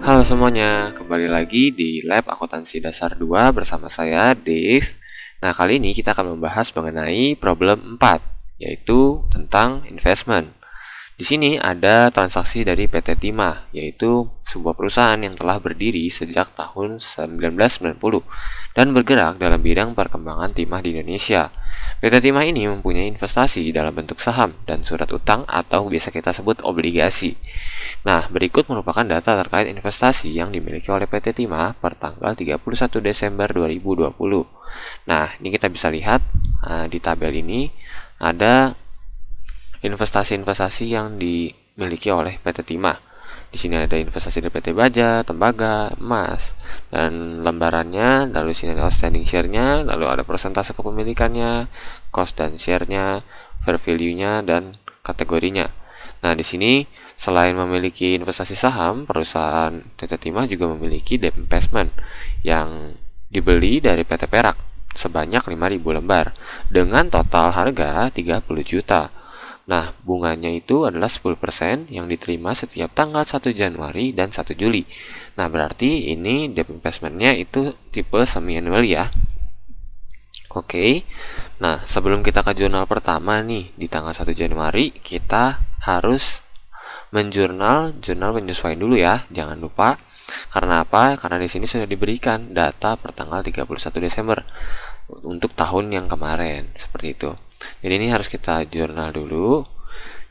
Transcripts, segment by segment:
Halo semuanya, kembali lagi di Lab Akuntansi Dasar 2 bersama saya, Dave. Nah, kali ini kita akan membahas mengenai problem 4, yaitu tentang investment. Di sini ada transaksi dari PT Timah, yaitu sebuah perusahaan yang telah berdiri sejak tahun 1990 dan bergerak dalam bidang perkembangan timah di Indonesia. PT Timah ini mempunyai investasi dalam bentuk saham dan surat utang atau biasa kita sebut obligasi. Nah, berikut merupakan data terkait investasi yang dimiliki oleh PT Timah per tanggal 31 Desember 2020. Nah, ini kita bisa lihat di tabel ini ada investasi-investasi yang dimiliki oleh PT Timah. Di sini ada investasi dari PT Baja, Tembaga, emas, dan lembarannya. Lalu di sini ada outstanding share-nya, lalu ada persentase kepemilikannya, cost dan share-nya, fair value-nya, dan kategorinya. Nah, di sini selain memiliki investasi saham, perusahaan PT Timah juga memiliki debt investment yang dibeli dari PT Perak sebanyak 5.000 lembar dengan total harga 30 juta. Nah, bunganya itu adalah 10% yang diterima setiap tanggal 1 Januari dan 1 Juli. Nah, berarti ini debt investment-nya itu tipe semi-annual ya. Oke. Nah, sebelum kita ke jurnal pertama nih di tanggal 1 Januari, kita harus jurnal penyesuaian dulu ya. Jangan lupa. Karena apa? Karena di sini sudah diberikan data per tanggal 31 Desember untuk tahun yang kemarin, seperti itu. Jadi ini harus kita jurnal dulu.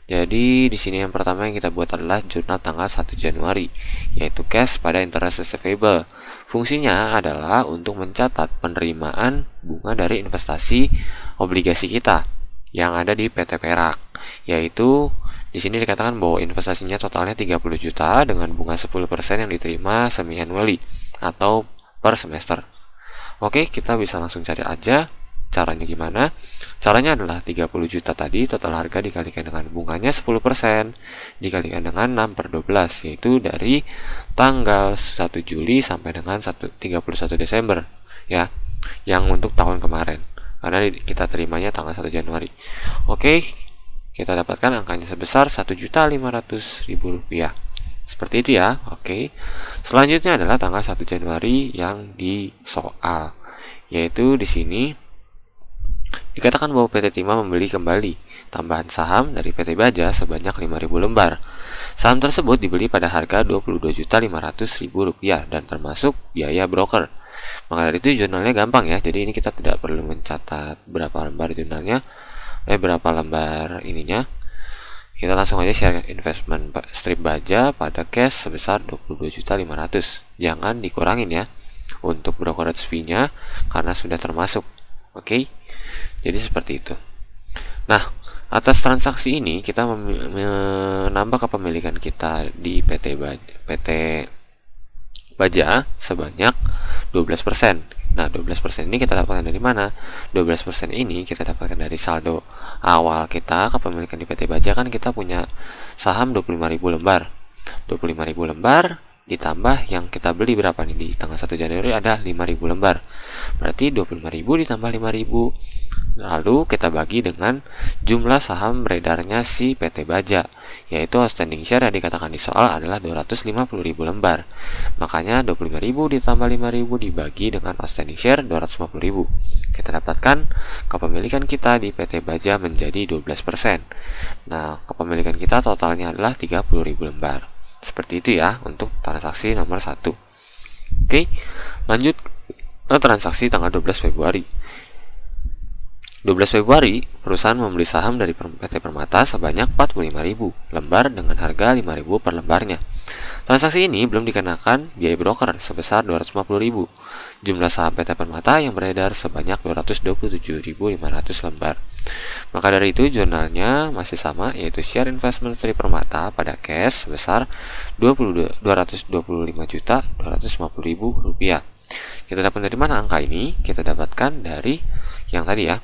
Jadi di sini yang pertama yang kita buat adalah jurnal tanggal 1 Januari, yaitu cash pada interest receivable. Fungsinya adalah untuk mencatat penerimaan bunga dari investasi obligasi kita yang ada di PT Perak, yaitu di sini dikatakan bahwa investasinya totalnya 30 juta dengan bunga 10% yang diterima semi-annually atau per semester. Oke, kita bisa langsung cari aja caranya gimana. Caranya adalah 30 juta tadi total harga dikalikan dengan bunganya 10% dikalikan dengan 6/12, yaitu dari tanggal 1 Juli sampai dengan 31 Desember ya, yang untuk tahun kemarin karena kita terimanya tanggal 1 Januari. Oke, kita dapatkan angkanya sebesar 1.500.000 rupiah. Seperti itu ya. Oke. Selanjutnya adalah tanggal 1 Januari yang disoal, yaitu di sini dikatakan bahwa PT Timah membeli kembali tambahan saham dari PT Baja sebanyak 5.000 lembar. Saham tersebut dibeli pada harga 22.500.000 rupiah dan termasuk biaya broker. Maka dari itu jurnalnya gampang ya. Jadi ini kita tidak perlu mencatat berapa lembar jurnalnya, berapa lembar ininya. Kita langsung aja share investment strip Baja pada cash sebesar 22.500. Jangan dikurangin ya untuk brokerage fee-nya karena sudah termasuk. Oke. Jadi seperti itu. Nah, atas transaksi ini kita menambah kepemilikan kita di PT Baja sebanyak 12%. Nah, 12% ini kita dapatkan dari mana? 12% ini kita dapatkan dari saldo awal kita kepemilikan di PT Baja, kan kita punya saham 25.000 lembar. 25.000 lembar ditambah yang kita beli berapa nih di tanggal 1 Januari ada 5.000 lembar. Berarti 25.000 ditambah 5.000. Lalu kita bagi dengan jumlah saham beredarnya si PT Baja, yaitu outstanding share yang dikatakan di soal adalah 250.000 lembar. Makanya 25.000 ditambah 5.000 dibagi dengan outstanding share 250.000. Kita dapatkan kepemilikan kita di PT Baja menjadi 12%. Nah, kepemilikan kita totalnya adalah 30.000 lembar. Seperti itu ya untuk transaksi nomor 1. Oke, lanjut ke transaksi tanggal 12 Februari. 12 Februari, perusahaan membeli saham dari PT Permata sebanyak 45.000 lembar dengan harga 5.000 per lembarnya. Transaksi ini belum dikenakan biaya broker sebesar 250.000. Jumlah saham PT Permata yang beredar sebanyak 227.500 lembar. Maka dari itu jurnalnya masih sama, yaitu share investment dari Permata pada cash sebesar 225.250.000 rupiah. Kita dapat dari mana angka ini? Kita dapatkan dari yang tadi ya.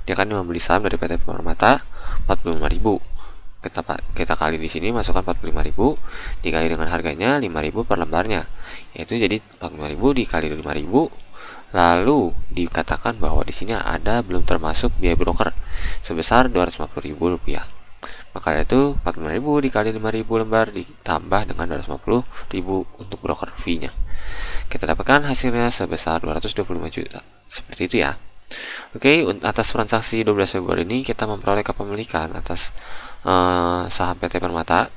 Dia akan membeli saham dari PT Permata 45.000. Kita kali di sini masukkan 45.000 dikali dengan harganya 5.000 per lembarnya, yaitu jadi 45.000 dikali 5.000. Lalu dikatakan bahwa di sini ada belum termasuk biaya broker sebesar 250.000 rupiah. Maka dari itu 45.000 dikali 5.000 lembar ditambah dengan 250.000 untuk broker fee-nya. Kita dapatkan hasilnya sebesar 225 juta. Seperti itu ya. Oke, atas transaksi 12 Februari ini kita memperoleh kepemilikan atas saham PT Permata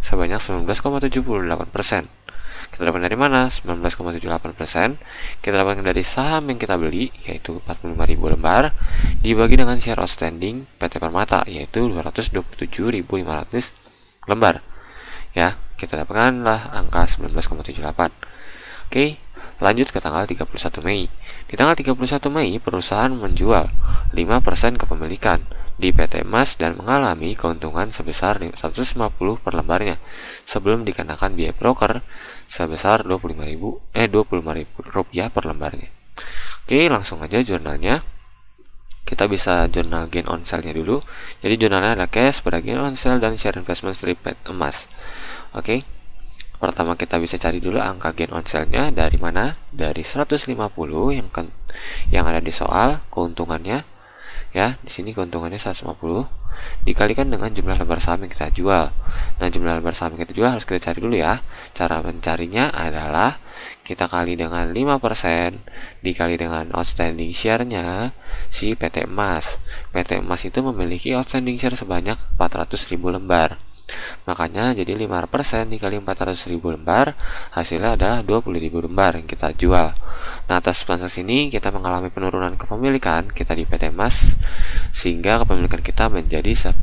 sebanyak 19,78%. Kita dapatkan dari mana? 19,78%. Kita dapatkan dari saham yang kita beli, yaitu 45.000 lembar, dibagi dengan share outstanding PT Permata, yaitu 227.500 lembar. Ya, kita dapatkanlah angka 19,78. Oke, lanjut ke tanggal 31 Mei. Di tanggal 31 Mei, perusahaan menjual 5% kepemilikan di PT Emas dan mengalami keuntungan sebesar 150 per lembarnya sebelum dikenakan biaya broker sebesar 25.000 rupiah per lembarnya. Oke, langsung aja jurnalnya. Kita bisa jurnal gain on sale-nya dulu. Jadi jurnalnya ada cash pada gain on sale dan share investment strip emas. Oke. Pertama kita bisa cari dulu angka gain on sale-nya dari mana? Dari 150 yang ada di soal keuntungannya. Ya, di sini keuntungannya 150 dikalikan dengan jumlah lembar saham yang kita jual. Nah, jumlah lembar saham yang kita jual harus kita cari dulu ya. Cara mencarinya adalah kita kali dengan 5% dikali dengan outstanding share-nya si PT Emas. PT Emas itu memiliki outstanding share sebanyak 400.000 lembar. Makanya jadi 5% dikali 400.000 lembar, hasilnya adalah 20.000 lembar yang kita jual. Nah, atas transaksi ini kita mengalami penurunan kepemilikan kita di PT Emas sehingga kepemilikan kita menjadi 10%.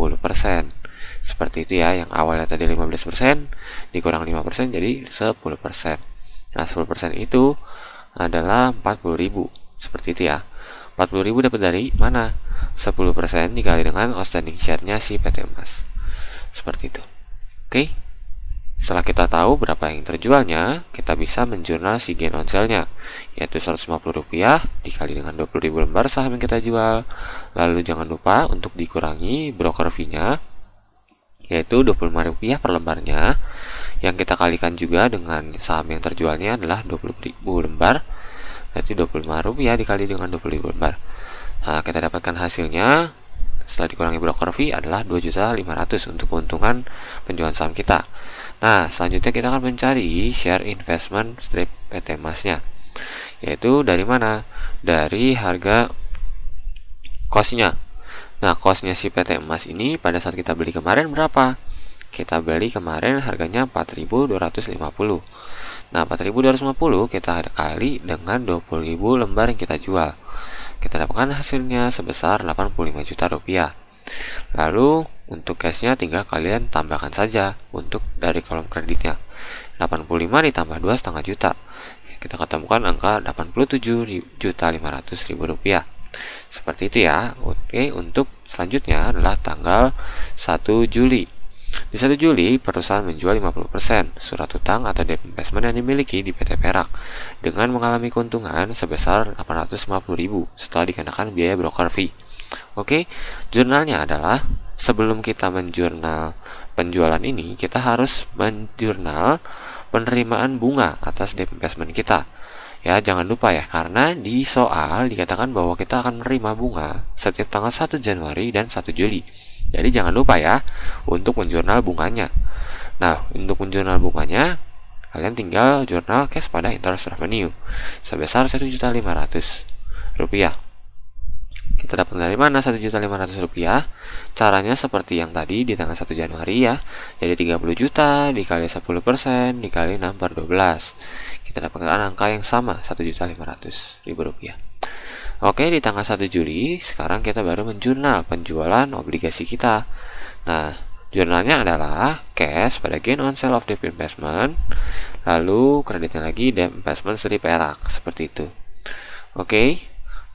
Seperti itu ya, yang awalnya tadi 15% dikurang 5% jadi 10%. Nah, 10% itu adalah 40.000. Seperti itu ya. 40.000 dapat dari mana? 10% dikali dengan outstanding share-nya si PT Emas. Seperti itu. Oke. Setelah kita tahu berapa yang terjualnya, kita bisa menjurnal si gain on sale-nya, yaitu Rp150 dikali dengan 20.000 lembar saham yang kita jual. Lalu jangan lupa untuk dikurangi broker fee-nya, yaitu Rp25 per lembarnya, yang kita kalikan juga dengan saham yang terjualnya adalah 20.000 lembar, berarti Rp25 dikali dengan 20.000 lembar. Nah, kita dapatkan hasilnya setelah dikurangi broker fee adalah 2.500.000 untuk keuntungan penjualan saham kita. Nah, selanjutnya kita akan mencari share investment strip PT Emasnya, yaitu dari mana? Dari harga cost-nya. Nah, cost-nya si PT Emas ini pada saat kita beli kemarin berapa? Kita beli kemarin harganya 4.250. Nah, 4.250 kita kali dengan 20.000 lembar yang kita jual. Kita dapatkan hasilnya sebesar 85 juta rupiah. Lalu untuk cashnya tinggal kalian tambahkan saja untuk dari kolom kreditnya. 85 ditambah 2,5 juta. Kita ketemukan angka 87.500.000 rupiah. Seperti itu ya. Oke, untuk selanjutnya adalah tanggal 1 Juli. Di 1 Juli, perusahaan menjual 50% surat utang atau debt investment yang dimiliki di PT Perak dengan mengalami keuntungan sebesar 850.000 setelah dikenakan biaya broker fee. Oke, jurnalnya adalah sebelum kita menjurnal penjualan ini, kita harus menjurnal penerimaan bunga atas debt investment kita. Ya, jangan lupa ya, karena di soal dikatakan bahwa kita akan menerima bunga setiap tanggal 1 Januari dan 1 Juli. Jadi jangan lupa ya untuk menjurnal bunganya. Nah, untuk menjurnal bunganya, kalian tinggal jurnal cash pada interest revenue sebesar 1.500.000 rupiah. Kita dapat dari mana 1.500.000 rupiah? Caranya seperti yang tadi di tanggal 1 Januari ya. Jadi 30 juta dikali 10% dikali 6 per 12. Kita dapatkan angka yang sama 1.500.000 rupiah. Oke, di tanggal 1 Juli, sekarang kita baru menjurnal penjualan obligasi kita. Nah, jurnalnya adalah cash pada gain on sale of debt investment, lalu kreditnya lagi debt investment strip Perak, seperti itu. Oke,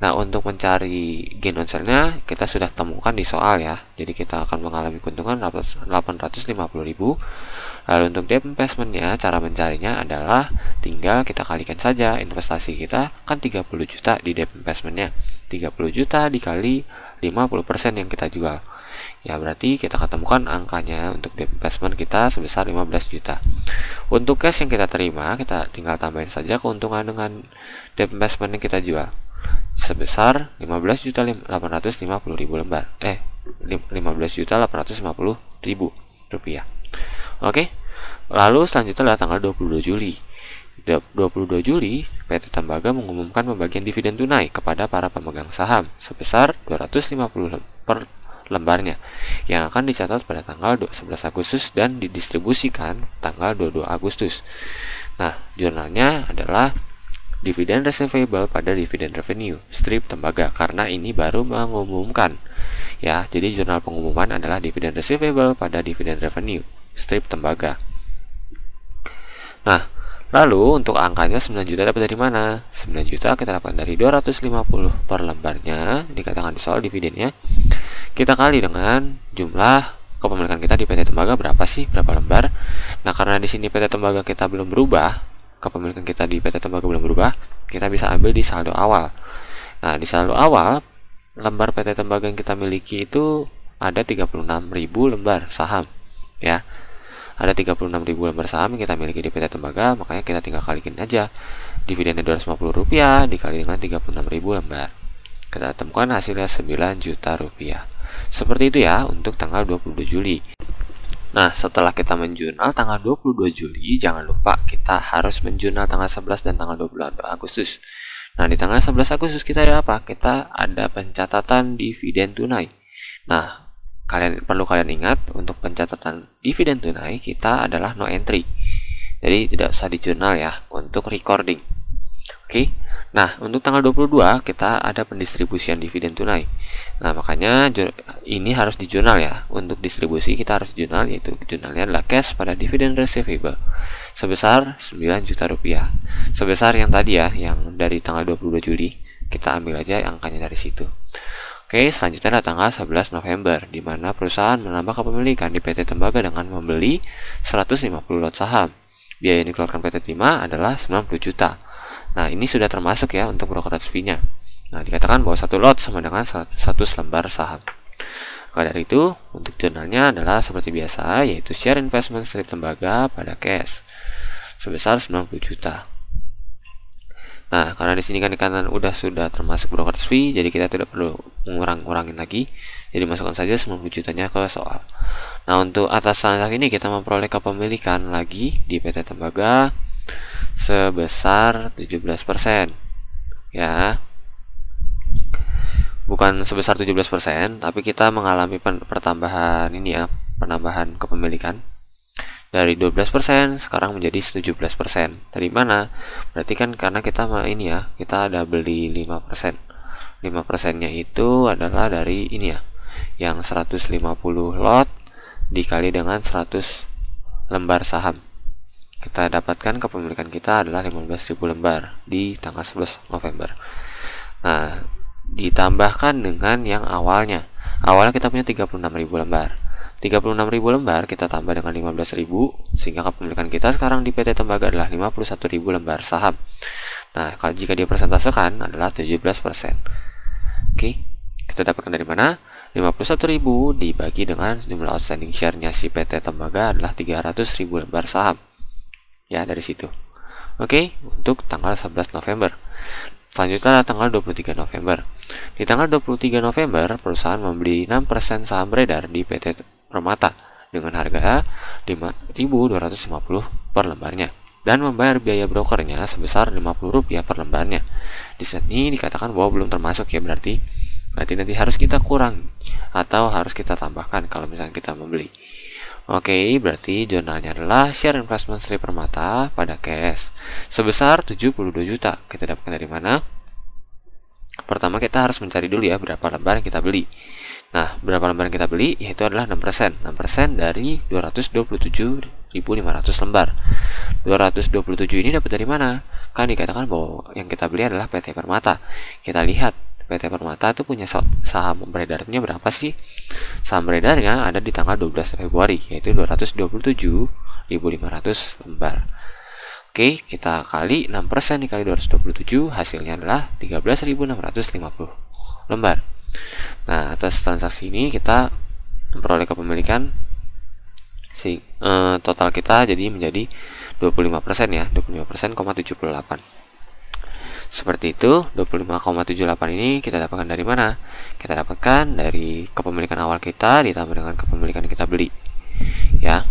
nah untuk mencari gain on sale-nya, kita sudah temukan di soal ya. Jadi kita akan mengalami keuntungan 850.000. Lalu untuk debt investment-nya, cara mencarinya adalah tinggal kita kalikan saja investasi kita kan 30 juta di debt investment-nya. 30 juta dikali 50% yang kita jual. Ya, berarti kita ketemukan angkanya untuk debt investment kita sebesar 15 juta. Untuk cash yang kita terima, kita tinggal tambahin saja keuntungan dengan debt investment yang kita jual sebesar 15.850.000 lembar. 15.850.000 rupiah. Oke, lalu selanjutnya adalah tanggal 22 Juli. 22 Juli, PT Tembaga mengumumkan pembagian dividen tunai kepada para pemegang saham sebesar 250 per lembarnya yang akan dicatat pada tanggal 11 Agustus dan didistribusikan tanggal 22 Agustus. Nah, jurnalnya adalah dividen receivable pada dividen revenue strip Tembaga karena ini baru mengumumkan. Ya, jadi jurnal pengumuman adalah dividen receivable pada dividen revenue strip Tembaga. Nah, lalu untuk angkanya 9 juta dapat dari mana? 9 juta kita dapatkan dari 250 per lembarnya, dikatakan di soal dividennya. Kita kali dengan jumlah kepemilikan kita di PT Tembaga berapa sih, berapa lembar. Nah, karena di sini PT Tembaga kita belum berubah, kepemilikan kita di PT Tembaga belum berubah, kita bisa ambil di saldo awal. Nah, di saldo awal, lembar PT Tembaga yang kita miliki itu ada 36.000 lembar saham. Ya, ada 36.000 lembar saham yang kita miliki di PT Tembaga, makanya kita tinggal kalikan aja. Dividennya Rp250 dikali dengan 36.000 lembar. Kita temukan hasilnya 9 juta rupiah. Seperti itu ya untuk tanggal 22 Juli. Nah, setelah kita menjurnal tanggal 22 Juli, jangan lupa kita harus menjurnal tanggal 11 dan tanggal 22 Agustus. Nah, di tanggal 11 Agustus kita ada apa? Kita ada pencatatan dividen tunai. Nah, perlu kalian ingat untuk pencatatan dividen tunai kita adalah no entry. Jadi tidak usah di jurnal ya untuk recording. Oke. Nah, untuk tanggal 22 kita ada pendistribusian dividen tunai. Nah, makanya ini harus di jurnal ya. Untuk distribusi kita harus jurnal, yaitu jurnalnya adalah cash pada dividen receivable sebesar 9 juta rupiah. Sebesar yang tadi ya, yang dari tanggal 22 Juli. Kita ambil aja angkanya dari situ. Oke, selanjutnya adalah tanggal 11 November, di mana perusahaan menambah kepemilikan di PT Tembaga dengan membeli 150 lot saham. Biaya yang dikeluarkan PT Timah adalah 90 juta. Nah, ini sudah termasuk ya untuk brokerage fee-nya. Nah, dikatakan bahwa satu lot sama dengan 100 lembar saham. Maka dari itu, untuk jurnalnya adalah seperti biasa, yaitu share investment strip Tembaga pada cash sebesar 90 juta. Nah, karena di sini kan dikatakan sudah termasuk brokerage fee, jadi kita tidak perlu ngurangin lagi. Jadi masukkan saja 90 jutanya ke soal. Nah, untuk atas transaksi ini kita memperoleh kepemilikan lagi di PT Tembaga sebesar 17%. Ya. Bukan sebesar 17%, tapi kita mengalami pertambahan ini ya, penambahan kepemilikan. Dari 12% sekarang menjadi 17%. Dari mana? Berarti kan karena kita ini ya, kita ada beli 5%. 5%-nya itu adalah dari ini ya, yang 150 lot dikali dengan 100 lembar saham. Kita dapatkan kepemilikan kita adalah 15.000 lembar di tanggal 11 November. Nah, ditambahkan dengan yang awalnya. Awalnya kita punya 36.000 lembar. 36.000 lembar kita tambah dengan 15.000, sehingga kepemilikan kita sekarang di PT Tembaga adalah 51.000 lembar saham. Nah, kalau jika dipersentasekan adalah 17%. Oke, kita dapatkan dari mana? 51.000 dibagi dengan jumlah outstanding share-nya si PT Tembaga adalah 300.000 lembar saham. Ya, dari situ. Oke, untuk tanggal 11 November. Selanjutnya adalah tanggal 23 November. Di tanggal 23 November, perusahaan membeli 6% saham beredar di PT Permata dengan harga 5.250 per lembarnya dan membayar biaya brokernya sebesar Rp50 per lembarnya. Di sini dikatakan bahwa belum termasuk ya, berarti nanti harus kita kurang atau harus kita tambahkan kalau misalnya kita membeli. Oke, berarti jurnalnya adalah share investment strip Permata pada cash sebesar 72 juta. Kita dapatkan dari mana? Pertama kita harus mencari dulu ya berapa lembar yang kita beli. Nah, berapa lembar yang kita beli yaitu adalah 6%. 6% dari 227.500 lembar. 227 ini dapat dari mana? Kan dikatakan bahwa yang kita beli adalah PT Permata. Kita lihat PT Permata itu punya saham beredarnya berapa sih? Saham beredarnya ada di tanggal 12 Februari, yaitu 227.500 lembar. Oke, kita kali 6% dikali 227, hasilnya adalah 13.650 lembar. Nah, atas transaksi ini kita memperoleh kepemilikan total kita jadi menjadi 25% ya, 25%,78. Seperti itu, 25,78 ini kita dapatkan dari mana? Kita dapatkan dari kepemilikan awal kita ditambah dengan kepemilikan yang kita beli. Ya.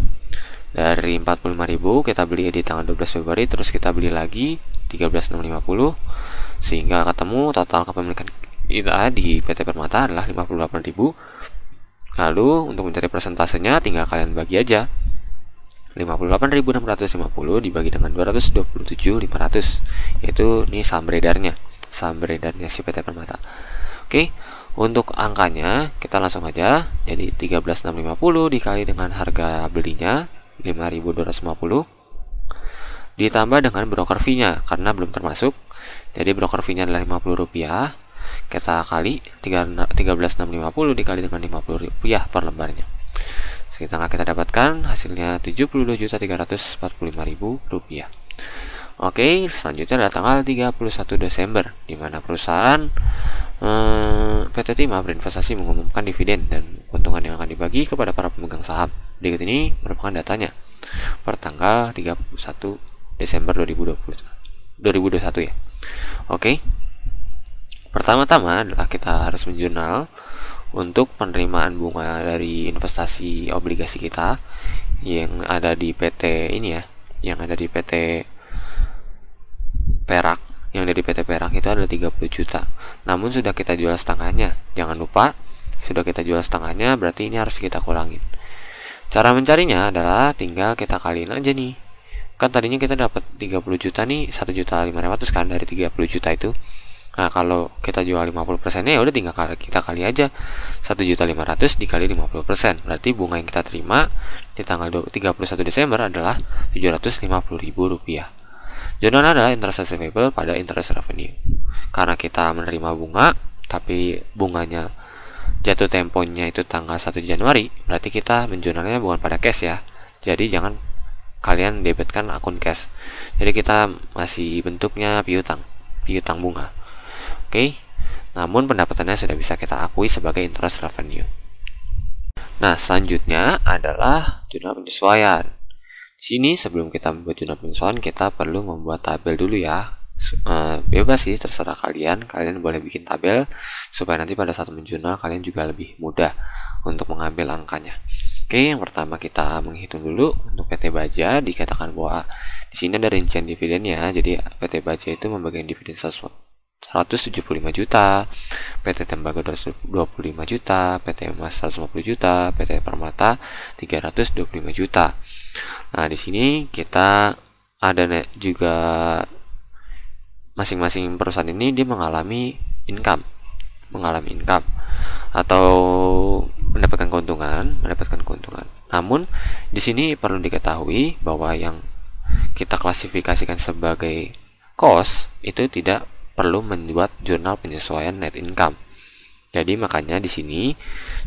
Dari 45.000 kita beli di tanggal 12 Februari, terus kita beli lagi 13.650 sehingga ketemu total kepemilikan kita di PT Permata adalah 58.000. Lalu untuk mencari persentasenya tinggal kalian bagi aja. 58.650 dibagi dengan 227.500, yaitu ini saham beredarnya si PT Permata. Oke, untuk angkanya kita langsung aja, jadi 13.650 dikali dengan harga belinya 5.250 ditambah dengan broker fee-nya karena belum termasuk, jadi broker fee-nya adalah Rp50, kita kali 13.650 dikali dengan Rp50 per lembarnya. Sekitar kita dapatkan hasilnya Rp72.345.000. Oke, selanjutnya adalah tanggal 31 Desember, di mana perusahaan PT Timah Berinvestasi mengumumkan dividen dan keuntungan yang akan dibagi kepada para pemegang saham. Berikut ini merupakan datanya per tanggal 31 Desember 2021 ya. Oke. Pertama-tama adalah kita harus menjurnal untuk penerimaan bunga dari investasi obligasi kita yang ada di PT ini ya, yang ada di PT Perak. Yang ada di PT Perak itu adalah 30 juta. Namun sudah kita jual setengahnya. Jangan lupa, sudah kita jual setengahnya berarti ini harus kita kurangin. Cara mencarinya adalah tinggal kita kaliin aja nih. Kan tadinya kita dapat 30 juta nih, 1.500.000 kan dari 30 juta itu. Nah, kalau kita jual 50%-nya ya udah tinggal kita kali aja 1.500.000 dikali 50%. Berarti bunga yang kita terima di tanggal 31 Desember adalah Rp750.000. Jurnal adalah interest receivable pada interest revenue. Karena kita menerima bunga tapi bunganya jatuh temponya itu tanggal 1 Januari, berarti kita menjurnalnya bukan pada cash ya. Jadi jangan kalian debitkan akun cash. Jadi kita masih bentuknya piutang bunga. Oke, namun pendapatannya sudah bisa kita akui sebagai interest revenue. Nah, selanjutnya adalah jurnal penyesuaian. Di sini sebelum kita membuat jurnal penyesuaian, kita perlu membuat tabel dulu ya. Bebas sih, terserah kalian boleh bikin tabel supaya nanti pada saat menjurnal kalian juga lebih mudah untuk mengambil angkanya. Oke, yang pertama kita menghitung dulu untuk PT Baja. Dikatakan bahwa di sini ada rincian dividennya. Jadi PT Baja itu membagikan dividen 175 juta, PT Tembaga 225 juta, PT Emas 150 juta, PT Permata 325 juta. Nah, di sini kita ada juga masing-masing perusahaan ini dia mengalami income atau mendapatkan keuntungan. Namun di sini perlu diketahui bahwa yang kita klasifikasikan sebagai cost itu tidak perlu membuat jurnal penyesuaian net income. Jadi makanya di sini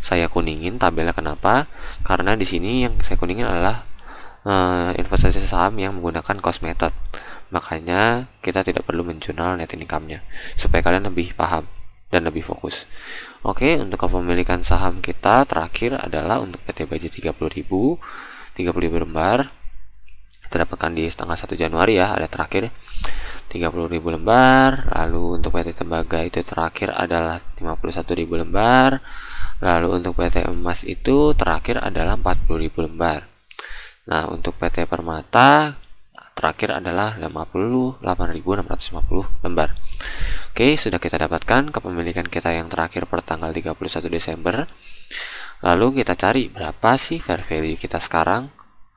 saya kuningin tabelnya. Kenapa? Karena di sini yang saya kuningin adalah investasi saham yang menggunakan cost method. Makanya kita tidak perlu menjurnal net income-nya supaya kalian lebih paham dan lebih fokus. Oke, untuk kepemilikan saham kita terakhir adalah untuk PT Baja 30.000 lembar. Kita dapatkan di tanggal 1 Januari ya, ada terakhir 30.000 lembar. Lalu untuk PT Tembaga itu terakhir adalah 51.000 lembar. Lalu untuk PT Emas itu terakhir adalah 40.000 lembar. Nah, untuk PT Permata terakhir adalah 58.650 lembar. Oke, sudah kita dapatkan kepemilikan kita yang terakhir per tanggal 31 Desember. Lalu kita cari berapa sih fair value kita sekarang.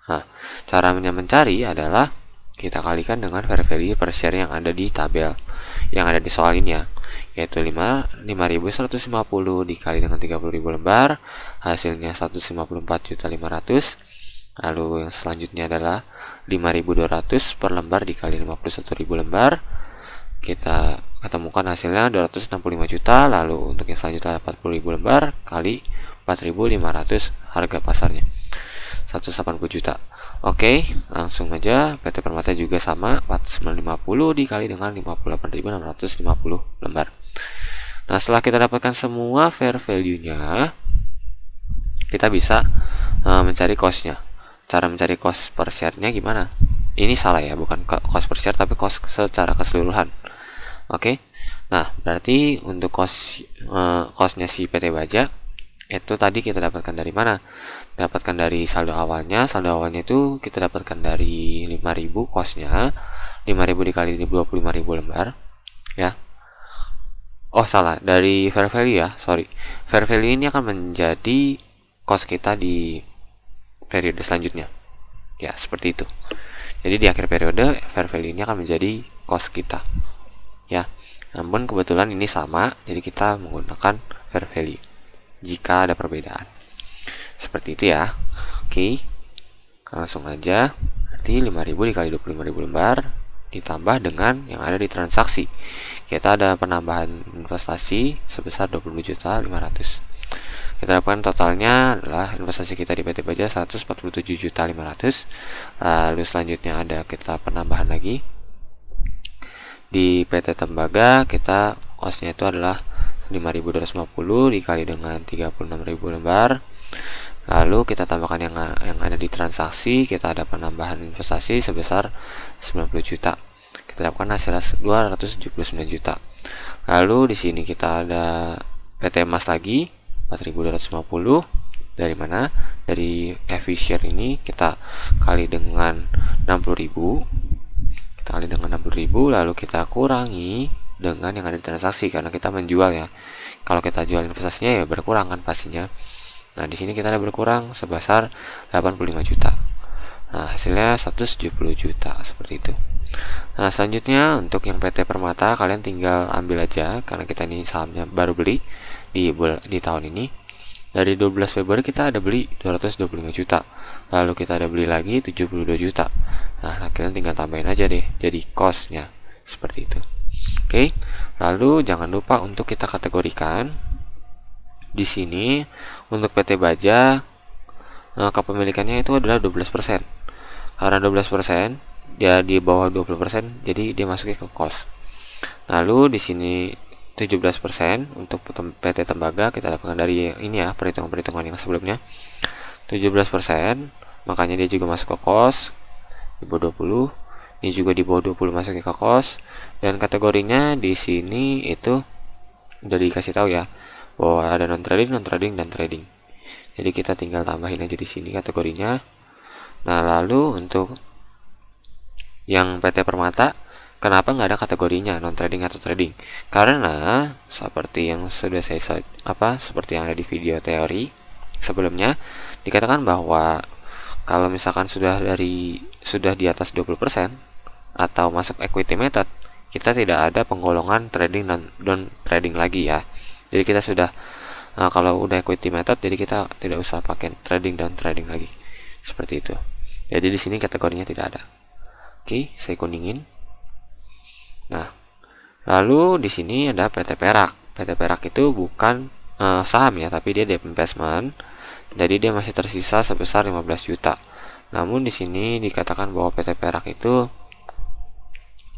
Nah, caranya mencari adalah kita kalikan dengan fair value per share yang ada di tabel yang ada di soal ini ya, yaitu 5.150 dikali dengan 30.000 lembar, hasilnya 154.500. Lalu yang selanjutnya adalah 5.200 per lembar dikali 51.000 lembar, kita ketemukan hasilnya 265 juta. Lalu untuk yang selanjutnya 40.000 lembar kali 4.500 harga pasarnya 180 juta. Oke, langsung aja PT Permata juga sama, 450 dikali dengan 58.650 lembar. Nah, setelah kita dapatkan semua fair value-nya, kita bisa mencari cost-nya. Cara mencari cost per share-nya gimana? Ini salah ya, bukan cost per share tapi cost secara keseluruhan. Oke. Nah, berarti untuk kosnya si PT Baja itu tadi kita dapatkan dari mana? Dapatkan dari saldo awalnya. Saldo awalnya itu kita dapatkan dari 5.000 kosnya. 5.000 dikali 25.000 lembar, ya. Oh, salah, dari fair value ya, sorry. Fair value ini akan menjadi cost kita di periode selanjutnya. Ya, seperti itu. Jadi di akhir periode fair value ini akan menjadi cost kita. Ya. Namun kebetulan ini sama, jadi kita menggunakan fair value jika ada perbedaan. Seperti itu ya. Oke. Langsung aja. Berarti 5.000 dikali 25.000 lembar ditambah dengan yang ada di transaksi. Kita ada penambahan investasi sebesar 20.500.000. Kita dapatkan totalnya adalah investasi kita di PT Baja 147.500.000. Lalu selanjutnya ada kita penambahan lagi di PT Tembaga. Kita kosnya itu adalah 5.250 dikali dengan 36.000 lembar. Lalu kita tambahkan yang ada di transaksi. Kita ada penambahan investasi sebesar 90 juta. Kita dapatkan hasil 279 juta. Lalu di sini kita ada PT Emas lagi 4.250. Dari mana? Dari efisien ini kita kali dengan 60.000. Kita kali dengan 60.000, lalu kita kurangi dengan yang ada di transaksi karena kita menjual ya. Kalau kita jual investasinya ya berkurang kan pastinya. Nah, di sini kita ada berkurang sebesar 85 juta. Nah, hasilnya 170 juta seperti itu. Nah, selanjutnya untuk yang PT Permata kalian tinggal ambil aja karena kita ini sahamnya baru beli di tahun ini. Dari 12 Februari kita ada beli 225 juta. Lalu kita ada beli lagi 72 juta. Nah, kalian tinggal tambahin aja deh jadi costnya seperti itu. Oke. Lalu jangan lupa untuk kita kategorikan di sini untuk PT Baja kepemilikannya itu adalah 12%. Karena 12% dia di bawah 20%, jadi dia masuknya ke cost. Lalu di sini 17% untuk PT Tembaga kita dapatkan dari ini ya, perhitungan-perhitungan yang sebelumnya. 17%, makanya dia juga masuk ke cost di bawah 20. Ini juga di bawah 20 masuknya ke cost, dan kategorinya di sini itu udah dikasih tahu ya bahwa ada non trading, dan trading. Jadi kita tinggal tambahin aja di sini kategorinya. Nah, lalu untuk yang PT Permata, kenapa nggak ada kategorinya non trading atau trading? Karena seperti yang sudah seperti yang ada di video teori sebelumnya dikatakan bahwa kalau misalkan sudah di atas 20% atau masuk equity method, kita tidak ada penggolongan trading dan non trading lagi ya. Jadi kita sudah kalau udah equity method, jadi kita tidak usah pakai trading dan trading lagi seperti itu. Jadi di sini kategorinya tidak ada. Oke, saya kuningin. Nah, lalu di sini ada PT Perak. PT Perak itu bukan saham ya, tapi dia debt investment. Jadi dia masih tersisa sebesar 15 juta. Namun di sini dikatakan bahwa PT Perak itu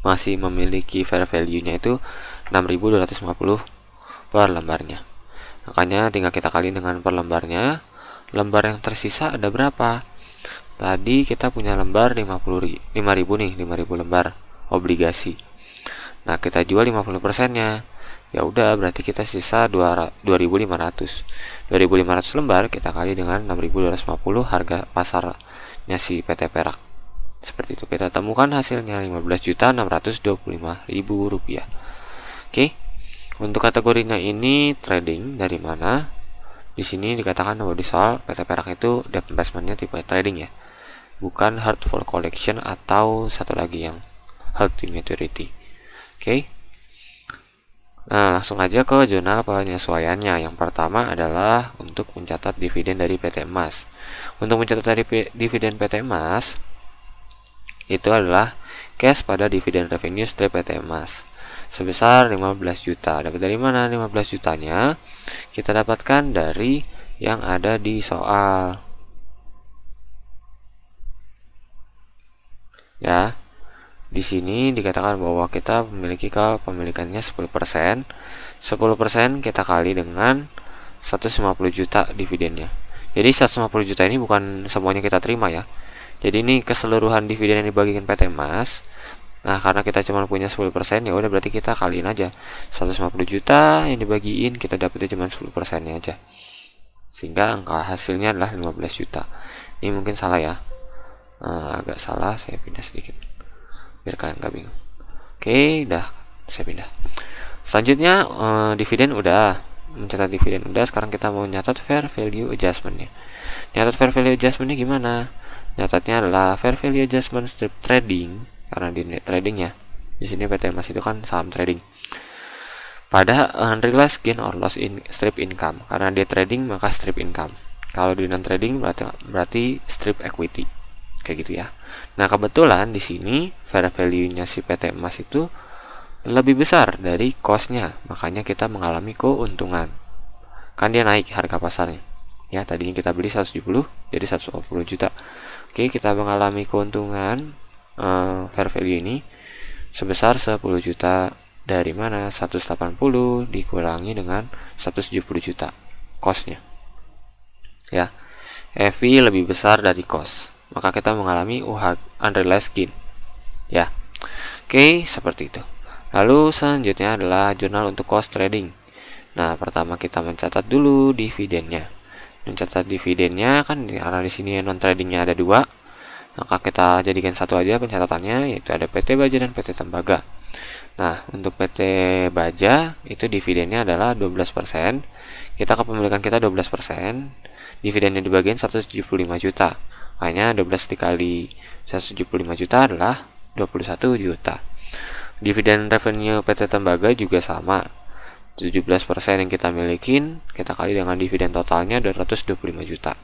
masih memiliki fair value-nya itu 6.250 per lembarnya. Makanya tinggal kita kali dengan per lembarnya. Lembar yang tersisa ada berapa? Tadi kita punya lembar 5.000 nih, 5.000 lembar obligasi. Nah, kita jual 50%-nya. Ya udah, berarti kita sisa 2.500. 2.500 lembar kita kali dengan 6.250 harga pasarnya si PT Perak. Seperti itu. Kita temukan hasilnya 15.625.000 rupiah. Oke. Untuk kategorinya ini trading dari mana? Di sini dikatakan bahwa di soal PT Perak itu debt investment-nya tipe trading ya. Bukan hard for collection atau satu lagi yang hard to maturity. Oke. Nah, langsung aja ke jurnal penyesuaiannya. Yang pertama adalah untuk mencatat dividen dari PT Emas. Untuk mencatat dari dividen PT Emas itu adalah cash pada dividen revenue dari PT Emas sebesar 15 juta. Dapat dari mana 15 jutanya? Kita dapatkan dari yang ada di soal. Ya. Di sini dikatakan bahwa kita memiliki kepemilikannya 10%. 10% kita kali dengan 150 juta dividennya. Jadi 150 juta ini bukan semuanya kita terima ya. Jadi ini keseluruhan dividen yang dibagikan PT Emas. Nah, karena kita cuma punya 10%, ya udah berarti kita kaliin aja 150 juta yang dibagiin, kita dapetnya cuma 10%-nya aja. Sehingga angka hasilnya adalah 15 juta. Ini mungkin salah ya. Agak salah, saya pindah sedikit biar kalian gak bingung. Oke, udah saya pindah. Selanjutnya dividen udah, mencatat dividen udah. Sekarang kita mau nyatat fair value adjustment-nya. Nyatat fair value adjustment-nya gimana? Nyatatnya adalah fair value adjustment strip trading, karena di trading ya. Di sini PT Emas itu kan saham trading. Pada unrealized gain or loss in strip income, karena dia trading maka strip income. Kalau di non trading berarti strip equity. Kayak gitu ya. Nah, kebetulan di sini fair value-nya si PT Emas itu lebih besar dari cost-nya, makanya kita mengalami keuntungan. Kan dia naik harga pasarnya. Ya, tadinya kita beli 170 jadi 140 juta. Oke, kita mengalami keuntungan fair value ini sebesar 10 juta. Dari mana? 180 dikurangi dengan 170 juta cost-nya. Ya, EV lebih besar dari cost, maka kita mengalami unrealized gain. Ya. Oke, seperti itu. Lalu selanjutnya adalah jurnal untuk cost trading. Nah, pertama kita mencatat dulu dividennya. Mencatat dividennya kan karena di sini non tradingnya ada 2, maka kita jadikan satu aja pencatatannya, yaitu ada PT Baja dan PT Tembaga. Nah, untuk PT Baja itu dividennya adalah 12%. Kita kepemilikan kita 12%. Dividennya dibagian 175 juta. Hanya 12 dikali 175 juta adalah 21 juta. Dividen revenue PT Tembaga juga sama. 17% yang kita milikin, kita kali dengan dividen totalnya 225 juta.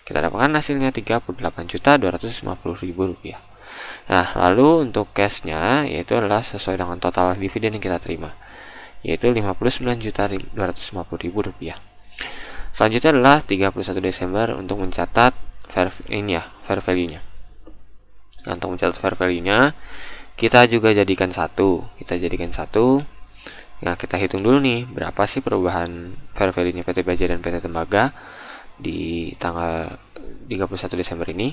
Kita dapatkan hasilnya 38.250.000 rupiah. Nah, lalu untuk cashnya yaitu adalah sesuai dengan total dividen yang kita terima, yaitu 59.250.000 rupiah. Selanjutnya adalah 31 Desember untuk mencatat fair value-nya. Nah, untuk mencatat fair value-nya kita juga jadikan satu. Nah, kita hitung dulu nih berapa sih perubahan fair value-nya PT Baja dan PT Tembaga di tanggal 31 Desember ini.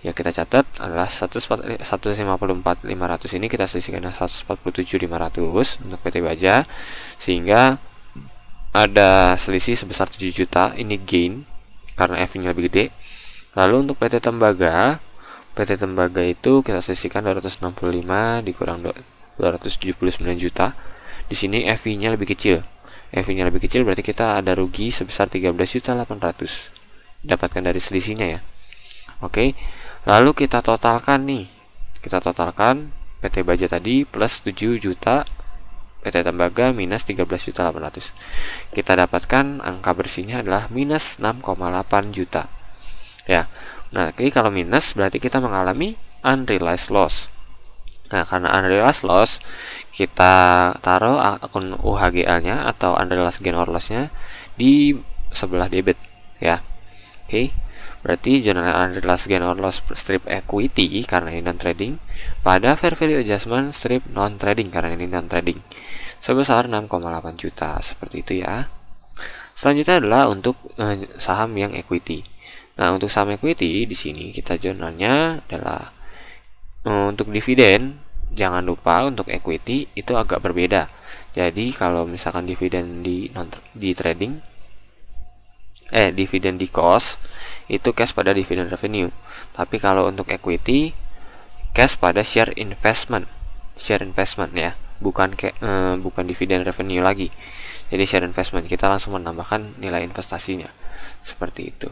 Ya, kita catat adalah 154.500 ini kita selisihkan 147.500 untuk PT Baja, sehingga ada selisih sebesar 7 juta. Ini gain karena EV-nya lebih gede. Lalu untuk PT Tembaga itu kita selisihkan 265 dikurang 279 juta. Di sini EV-nya lebih kecil. EV-nya lebih kecil berarti kita ada rugi sebesar 13.800 dapatkan dari selisihnya ya. Oke. Lalu kita totalkan nih. Kita totalkan PT Baja tadi plus 7 juta, PT Tembaga minus 13.800. Kita dapatkan angka bersihnya adalah minus 6,8 juta. Ya. Nah, jadi kalau minus berarti kita mengalami unrealized loss. Nah, karena unrealized loss, kita taruh akun UHGL-nya atau unrealized gain or loss-nya di sebelah debit ya. Oke. Berarti jurnal unrealized gain or loss strip equity karena ini non trading pada fair value adjustment strip non trading karena ini non trading sebesar 6,8 juta, seperti itu ya. Selanjutnya adalah untuk saham yang equity. Nah, untuk saham equity di sini kita jurnalnya adalah untuk dividen. Jangan lupa untuk equity itu agak berbeda. Jadi kalau misalkan dividen di trading, dividen di cost itu cash pada dividen revenue. Tapi kalau untuk equity cash pada share investment ya, bukan dividen revenue lagi. Jadi share investment kita langsung menambahkan nilai investasinya, seperti itu.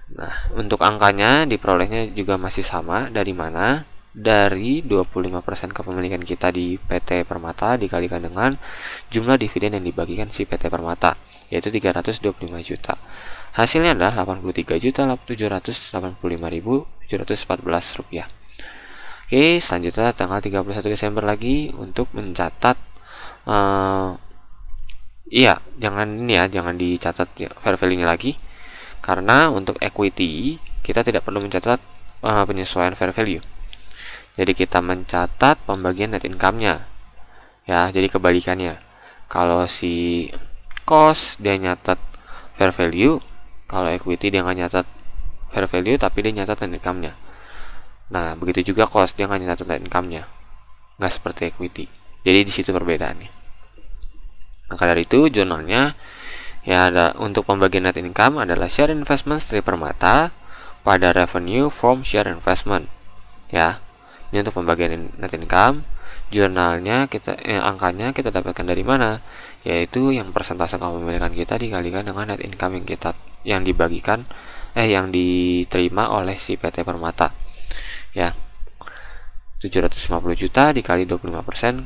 Nah, untuk angkanya diperolehnya juga masih sama. Dari mana? Dari 25% kepemilikan kita di PT Permata dikalikan dengan jumlah dividen yang dibagikan si PT Permata, yaitu 325 juta. Hasilnya adalah 83.785.714 rupiah. Oke, selanjutnya tanggal 31 Desember lagi untuk mencatat jangan dicatat fair value-nya lagi, karena untuk equity kita tidak perlu mencatat penyesuaian fair value. Jadi kita mencatat pembagian net income-nya. Ya, jadi kebalikannya. Kalau si cost dia nyatat fair value, kalau equity dia nggak nyatat fair value tapi dia nyatat net income-nya. Nah, begitu juga cost dia nggak nyatat net income-nya. nggak seperti equity. Jadi di situ perbedaannya. Maka dari itu jurnalnya ya ada untuk pembagian net income adalah share investment Strip Permata pada revenue from share investment. Ya, ini untuk pembagian net income. Jurnalnya angkanya kita dapatkan dari mana? Yaitu yang persentase kepemilikan kita dikalikan dengan net income yang dibagikan yang diterima oleh si PT Permata. Ya. 750 juta dikali 25%,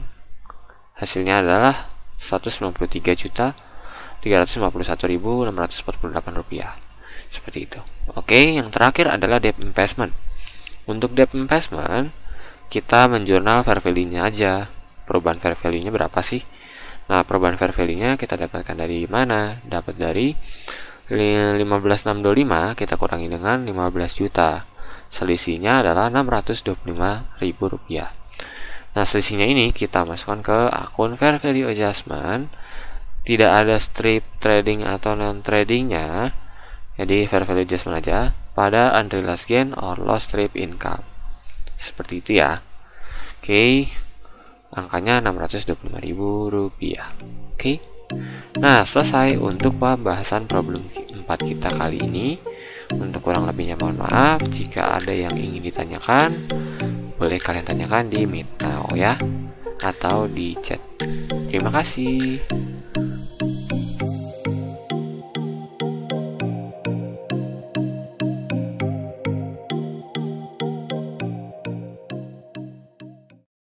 hasilnya adalah 193.351.648 rupiah. Seperti itu. Oke, yang terakhir adalah debt investment. Untuk debt investment kita menjurnal fair value-nya aja. Perubahan fair value-nya berapa sih? Nah, perubahan fair value-nya kita dapatkan dari mana? Dapat dari 15.625 kita kurangi dengan 15 juta. Selisihnya adalah 625.000 rupiah. Nah, selisihnya ini kita masukkan ke akun fair value adjustment. Tidak ada strip trading atau non tradingnya. Jadi fair value adjustment aja pada unrealized gain or loss strip income. Seperti itu ya. Oke. Angkanya 625.000 rupiah. Oke. Nah, selesai untuk pembahasan problem 4 kita kali ini. Untuk kurang lebihnya mohon maaf. Jika ada yang ingin ditanyakan, boleh kalian tanyakan di Meet Now ya, atau di chat. Terima kasih.